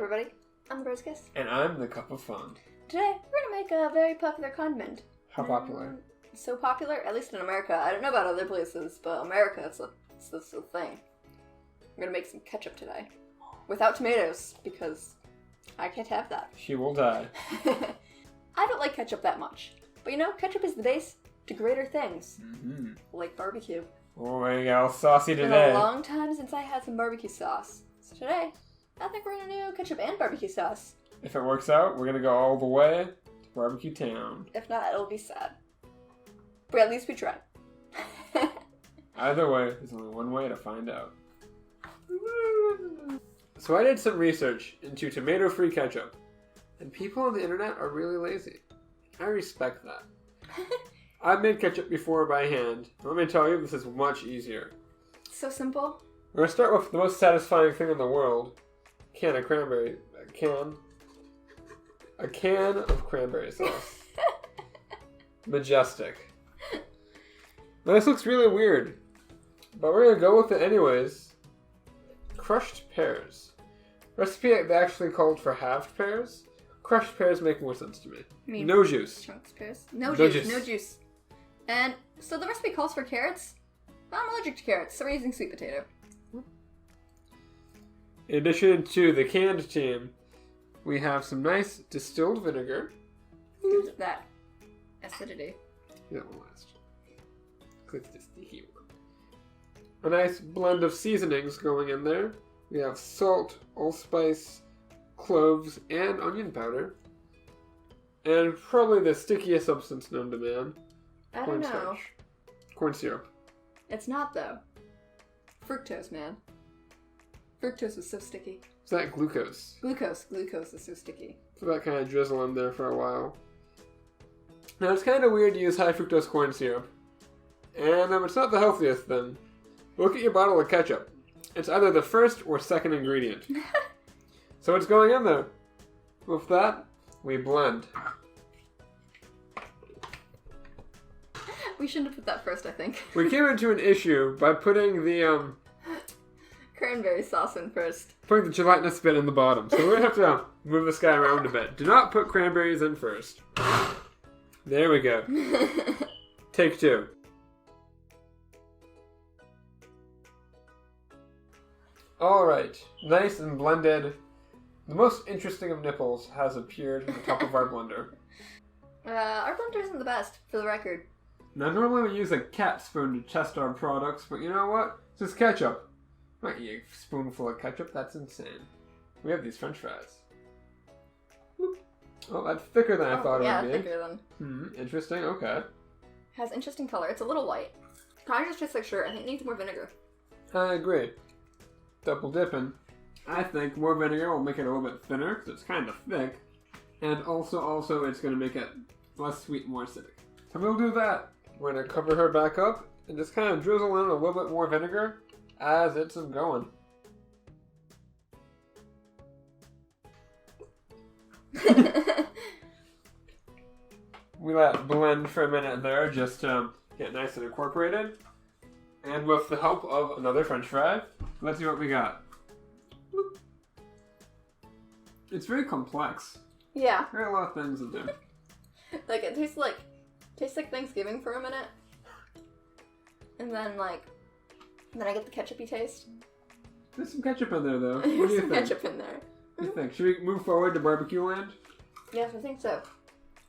everybody, I'm TheBardsKiss. And I'm the Cup of Fun. Today, we're gonna make a very popular condiment. How popular? So popular, at least in America. I don't know about other places, but America, it's the thing. I'm gonna make some ketchup today. Without tomatoes, because I can't have that. She will die. I don't like ketchup that much. But you know, ketchup is the base to greater things. Mm-hmm. Like barbecue. Oh, we got all saucy It's today. been a long time since I had some barbecue sauce. So today, I think we're gonna do ketchup and barbecue sauce. If it works out, we're gonna go all the way to Barbecue Town. If not, it'll be sad. But at least we tried. Either way, there's only one way to find out. So I did some research into tomato-free ketchup. And people on the internet are really lazy. I respect that. I've made ketchup before by hand. Let me tell you, this is much easier. So simple. We're going to start with the most satisfying thing in the world. A can of cranberry sauce. Majestic. Now this looks really weird, but we're going to go with it anyways. Crushed pears. Recipe actually called for halved pears. Crushed pears make more sense to me. No juice. Chunks pears. No juice. And so the recipe calls for carrots. I'm allergic to carrots, so we're using sweet potato. In addition to the canned team, we have some nice distilled vinegar. Gives it that acidity. That one last. Click the sticky one. A nice blend of seasonings going in there. We have salt, allspice, cloves, and onion powder. And probably the stickiest substance known to man. I don't know. Cornstarch. Corn syrup. It's not, though. Fructose, man. Fructose is so sticky. Is that glucose? Glucose is so sticky. So that kind of drizzle in there for a while. Now it's kind of weird to use high fructose corn syrup. And it's not the healthiest then. Look at your bottle of ketchup. It's either the first or second ingredient. So it's going in there. With that, we blend. We shouldn't have put that first, I think. We came into an issue by putting the cranberry sauce in first. Putting the gelatinous bit in the bottom. So we're gonna have to move this guy around a bit. Do not put cranberries in first. There we go. Take two. Alright, nice and blended. The most interesting of nipples has appeared at the top of our blender. Our blender isn't the best, for the record. Now normally we use a cat spoon to test our products, but you know what? It's just ketchup. Might eat a spoonful of ketchup, that's insane. We have these french fries. Whoop. Oh, that's thicker than I thought it would be. Yeah, thicker than. Interesting, okay. Has interesting color. It's a little light. Kind of just tastes like sugar. I think it needs more vinegar. I agree. Double dipping. I think more vinegar will make it a little bit thinner, because it's kind of thick. And also it's going to make it less sweet, more acidic. So we'll do that. We're going to cover her back up and just kind of drizzle in a little bit more vinegar as it's going. We let it blend for a minute there just to get nice and incorporated. And with the help of another french fry, let's see what we got. Bloop. It's very complex. Yeah. There are a lot of things in there. Like, it tastes like Thanksgiving for a minute. And then I get the ketchupy taste. There's some ketchup in there, though. What do There's you some think? ketchup in there. What do you think? Should we move forward to barbecue land? Yes, I think so.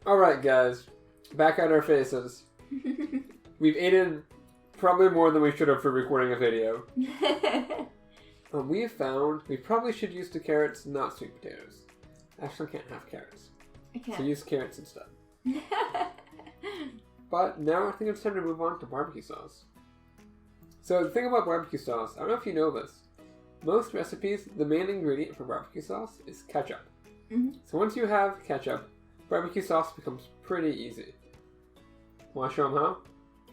Alright, guys. Back at our faces. We've eaten probably more than we should have for recording a video. We have found we probably should use the carrots, not sweet potatoes. Ashley can't have carrots. I can't. So use carrots instead. But now I think it's time to move on to barbecue sauce. So the thing about barbecue sauce, I don't know if you know this. Most recipes, the main ingredient for barbecue sauce is ketchup. Mm-hmm. So once you have ketchup, barbecue sauce becomes pretty easy. Want to show them how?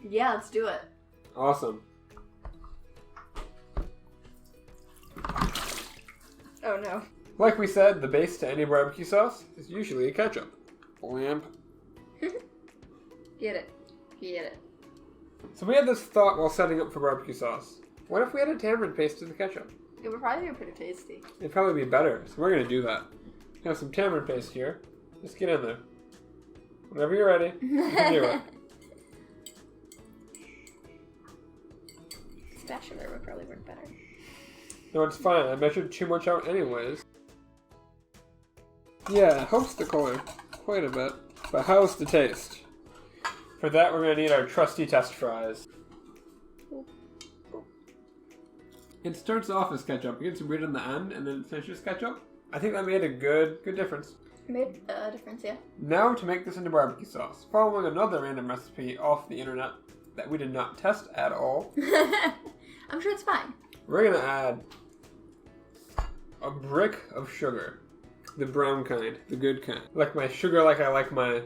Yeah, let's do it. Awesome. Oh no. Like we said, the base to any barbecue sauce is usually ketchup. Lamp. Get it. So we had this thought while setting up for barbecue sauce. What if we added tamarind paste to the ketchup? It would probably be pretty tasty. It'd probably be better, so we're gonna do that. We have some tamarind paste here. Just get in there. Whenever you're ready, you can do it. Spatula would probably work better. No, it's fine. I measured too much out anyways. Yeah, it helps the color quite a bit. But how's the taste? For that, we're going to need our trusty test fries. It starts off as ketchup. You get some weird in the end, and then it finishes ketchup. I think that made a good difference. Made a difference, yeah. Now to make this into barbecue sauce. Following another random recipe off the internet that we did not test at all. I'm sure it's fine. We're going to add a brick of sugar. The brown kind. The good kind. Like my sugar like I like my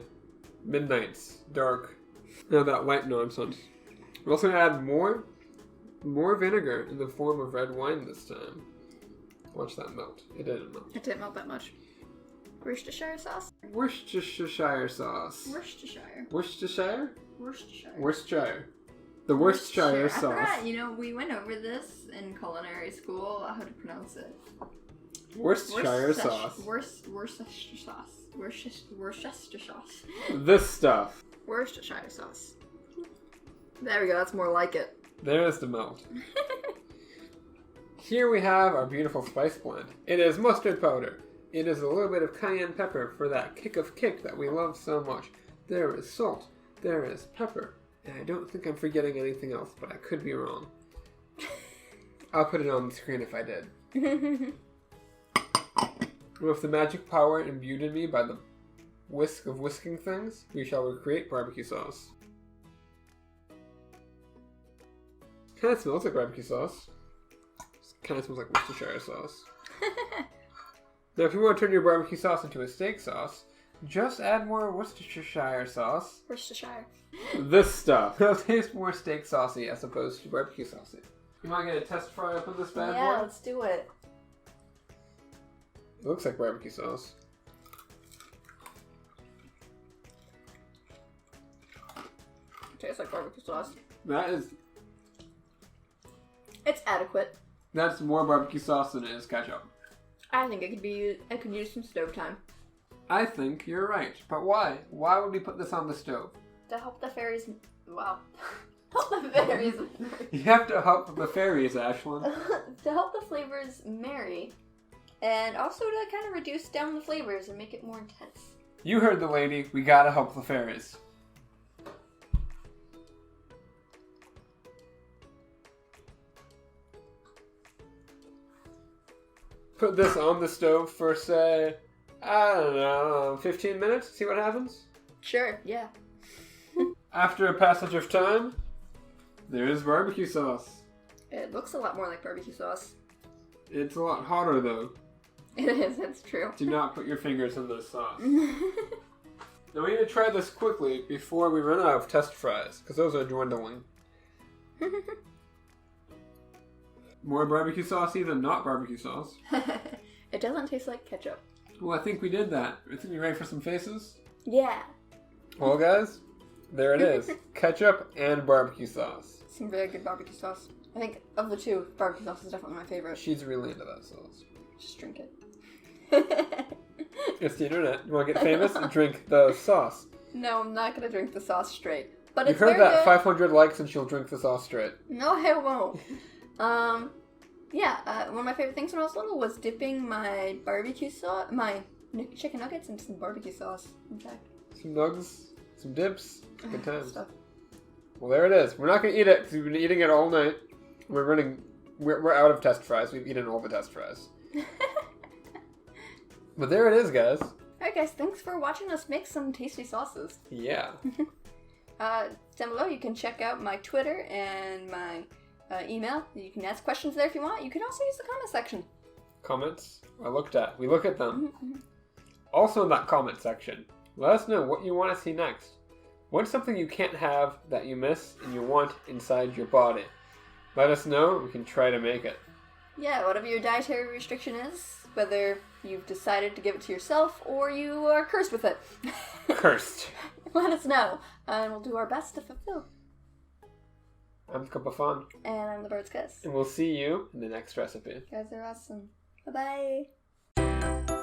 midnights. Dark. None of that light nonsense. We're also going to add more vinegar in the form of red wine this time. Watch that melt. It didn't melt. It didn't melt that much. Worcestershire sauce? Worcestershire sauce. Worcestershire. Worcestershire? Worcestershire. Worcestershire. The Worcestershire I sauce. forgot, we went over this in culinary school, how to pronounce it. Worcestershire sauce. Worcestershire sauce. Worcestershire sauce. This stuff. Worcestershire sauce. There we go, that's more like it. There's the melt. Here we have our beautiful spice blend. It is mustard powder. It is a little bit of cayenne pepper for that kick that we love so much. There is salt. There is pepper. And I don't think I'm forgetting anything else, but I could be wrong. I'll put it on the screen if I did. With the magic power imbued in me by the whisk of whisking things, we shall recreate barbecue sauce. Kind of smells like barbecue sauce. Kind of smells like Worcestershire sauce. Now, if you want to turn your barbecue sauce into a steak sauce, just add more Worcestershire sauce. Worcestershire. This stuff. It'll taste more steak saucy as opposed to barbecue saucy. You want to get a test fry up in this bad boy? Yeah, let's do it. It looks like barbecue sauce. It tastes like barbecue sauce. It's adequate. That's more barbecue sauce than it is ketchup. I think I could use some stove time. I think you're right. But why? Why would we put this on the stove? To help the fairies... Wow. Help the fairies... You have to help the fairies, Ashlyn. To help the flavors marry. And also to kind of reduce down the flavors and make it more intense. You heard the lady. We gotta help the fairies. Put this on the stove for, say, I don't know, 15 minutes? See what happens? Sure, yeah. After a passage of time, there is barbecue sauce. It looks a lot more like barbecue sauce. It's a lot hotter, though. It is, it's true. Do not put your fingers in this sauce. Now we need to try this quickly before we run out of test fries, because those are dwindling. More barbecue saucy than not barbecue sauce. It doesn't taste like ketchup. Well, I think we did that. I think you ready for some faces? Yeah. Well, guys, there it is. Ketchup and barbecue sauce. Some very good barbecue sauce. I think of the two, barbecue sauce is definitely my favorite. She's really into that sauce. Just drink it. It's the internet. You want to get famous? Drink the sauce. No, I'm not going to drink the sauce straight. But You it's heard very that. good. 500 likes and she'll drink the sauce straight. No, I won't. One of my favorite things when I was little was dipping my barbecue sauce, my chicken nuggets into some barbecue sauce. In fact. Some nugs, some dips, good times. Stuff. Well, there it is. We're not going to eat it because we've been eating it all night. We're out of test fries. We've eaten all the test fries. But there it is, guys. Alright guys, thanks for watching us make some tasty sauces. Yeah. Down below you can check out my Twitter and my email. You can ask questions there if you want. You can also use the comment section. Comments I looked at. We look at them. Also in that comment section, let us know what you want to see next. What's something you can't have that you miss and you want inside your body? Let us know. We can try to make it. Yeah, whatever your dietary restriction is, whether you've decided to give it to yourself or you are cursed with it. Cursed. Let us know, and we'll do our best to fulfill. I'm Cup of Fun. And I'm TheBardsKiss. And we'll see you in the next recipe. You guys are awesome. Bye-bye.